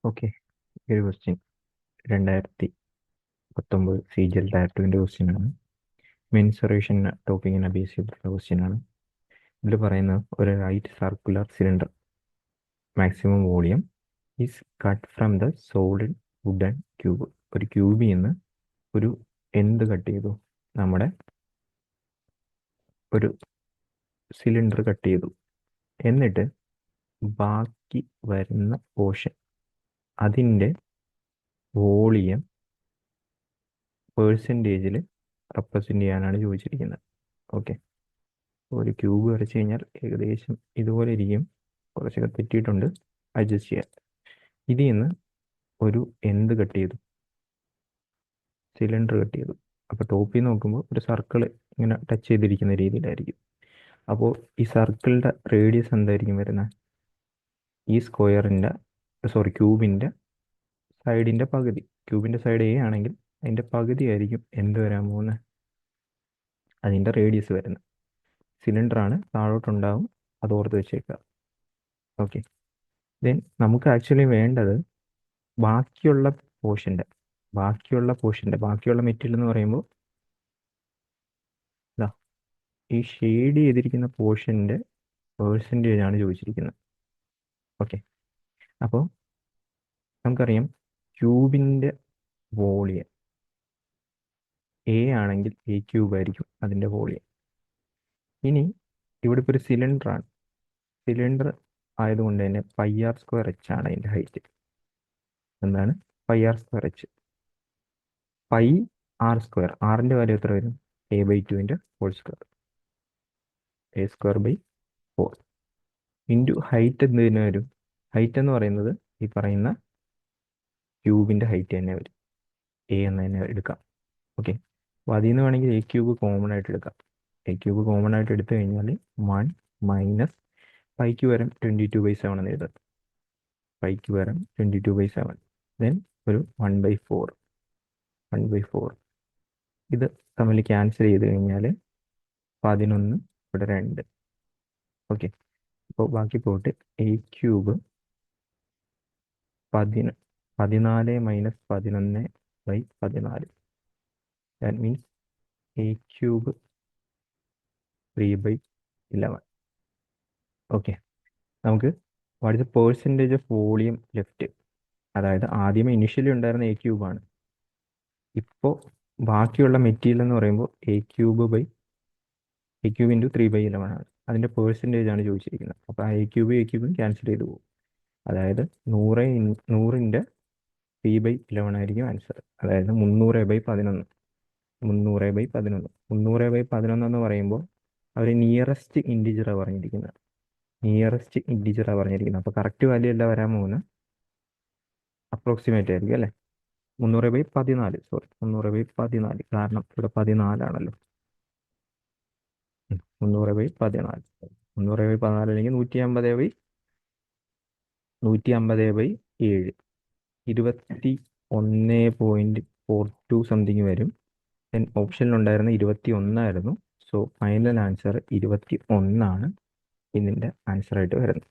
Okay, ഒരു question 2019 CGL tier 2ൻ്റെ question ആണ്. മെൻസുറേഷൻ ടോപ്പിക്കിനെ ബേസ് ചെയ്തിട്ടുള്ള ക്വസ്റ്റ്യൻ ആണ്. ഇതിൽ പറയുന്നത് ഒരു right circular cylinder maximum volume is cut from the solid wooden cube. ഒരു ക്യൂബിൽ നിന്ന് ഒരു എന്ത് കട്ട് ചെയ്തു? നമ്മുടെ ഒരു സിലിണ്ടർ കട്ട് ചെയ്തു. എന്നിട്ട് ബാക്കി വരുന്ന പോർഷൻ അതിൻ്റെ വോളിയം പേഴ്സൻറ്റേജിൽ റെപ്രസെൻ്റ് ചെയ്യാനാണ് ചോദിച്ചിരിക്കുന്നത്. ഓക്കെ, ഒരു ക്യൂബ് വരച്ച് കഴിഞ്ഞാൽ ഏകദേശം ഇതുപോലെ ഇരിക്കും. കുറച്ചൊക്കെ തെറ്റിയിട്ടുണ്ട്, അഡ്ജസ്റ്റ് ചെയ്യാം. ഇതിൽ നിന്ന് ഒരു എന്ത് കട്ട് ചെയ്തു? സിലിണ്ടർ കട്ട് ചെയ്തു. അപ്പോൾ ടോപ്പിൽ നോക്കുമ്പോൾ ഒരു സർക്കിൾ ഇങ്ങനെ ടച്ച് ചെയ്തിരിക്കുന്ന രീതിയിലായിരിക്കും. അപ്പോൾ ഈ സർക്കിളിൻ്റെ റേഡിയസ് എന്തായിരിക്കും വരുന്നത്? ഈ സ്ക്വയറിൻ്റെ ക്യൂബിൻ്റെ സൈഡിൻ്റെ പകുതി. ക്യൂബിൻ്റെ സൈഡ് എ ആണെങ്കിൽ അതിൻ്റെ പകുതി ആയിരിക്കും എന്ത് വരാൻ പോകുന്നത്? അതിൻ്റെ റേഡിയസ് വരുന്നത്. സിലിണ്ടറാണ്, താഴോട്ടുണ്ടാവും, അത് ഓർത്ത് വെച്ചേക്കുക. ഓക്കെ, ദെൻ നമുക്ക് ആക്ച്വലി വേണ്ടത് ബാക്കിയുള്ള ബാക്കിയുള്ള മെറ്റീരിയൽ എന്ന് പറയുമ്പോൾ ഇതാ ഈ ഷെയ്ഡ് ചെയ്തിരിക്കുന്ന പോർഷൻ്റെ പേഴ്സൻറ്റേജ് ആണ് ചോദിച്ചിരിക്കുന്നത്. ഓക്കെ, അപ്പോൾ നമുക്കറിയാം ക്യൂബിൻ്റെ വോളിയം എ ആണെങ്കിൽ എ ക്യൂബ് ആയിരിക്കും അതിൻ്റെ വോളിയം. ഇനി ഇവിടെ ഇപ്പോൾ ഒരു സിലിണ്ടറാണ്. സിലിണ്ടർ ആയതുകൊണ്ട് തന്നെ πr²h ആണ് അതിൻ്റെ ഹൈറ്റ്. എന്താണ് πr²h? πr², ആറിൻ്റെ വാല്യൂ എത്ര വരും? a/2 whole square, a²/4 into height എന്ത് തന്നെ വരും? ഹൈറ്റ് എന്ന് പറയുന്നത് ഈ പറയുന്ന ക്യൂബിൻ്റെ ഹൈറ്റ് തന്നെ വരും. എ എന്ന് തന്നെ എടുക്കാം. ഓക്കെ, അപ്പോൾ അതിൽ നിന്ന് വേണമെങ്കിൽ എ ക്യൂബ് കോമൺ ആയിട്ട് എടുക്കാം. എ ക്യൂബ് കോമൺ ആയിട്ട് എടുത്തു കഴിഞ്ഞാൽ 1 മൈനസ് പൈക്ക് പകരം 22/7 എന്ന് എഴുതാം. പൈക്ക് പകരം 22/7, ദെൻ ഒരു 1/4 ഇത് തമ്മിൽ ക്യാൻസൽ ചെയ്ത് കഴിഞ്ഞാൽ 11, ഇവിടെ 2. ഓക്കെ, അപ്പോൾ ബാക്കി പോയിട്ട് a cube 14 minus 11/14. That means a cube 3/11. Okay, നമുക്ക് what is the percentage of volume left? അതായത് ആദ്യമേ ഇനിഷ്യലി ഉണ്ടായിരുന്ന എ ക്യൂബാണ്. ഇപ്പോൾ ബാക്കിയുള്ള മെറ്റീരിയൽ എന്ന് പറയുമ്പോൾ എ ക്യൂബ് ഇൻറ്റു 3/11 ആണ്. അതിൻ്റെ പേഴ്സൻറ്റേജ് ആണ് ചോദിച്ചിരിക്കുന്നത്. അപ്പോൾ ആ എ ക്യൂബും ക്യാൻസൽ ചെയ്ത് പോകും. അതായത് 100ൻ്റെ 3/11 ആയിരിക്കും ആൻസർ. അതായത് 300/11. 300/11 എന്ന് പറയുമ്പോൾ അവർ നിയറസ്റ്റ് ഇൻറ്റിജറാണ് പറഞ്ഞിരിക്കുന്നത്. അപ്പോൾ കറക്റ്റ് വാല്യൂ അല്ല വരാൻ പോകുന്നത്, അപ്രോക്സിമേറ്റ് ആയിരിക്കും അല്ലേ? 300/14, 300/14, കാരണം ഇവിടെ 14 ആണല്ലോ. 300/14, 300/14 അല്ലെങ്കിൽ 150/7, 21.42 സംതിങ് വരും. ദെൻ ഓപ്ഷനിലുണ്ടായിരുന്ന 21 ആയിരുന്നു. സോ ഫൈനൽ ആൻസർ 21 ആണ് ഇതിൻ്റെ ആൻസറായിട്ട് വരുന്നത്.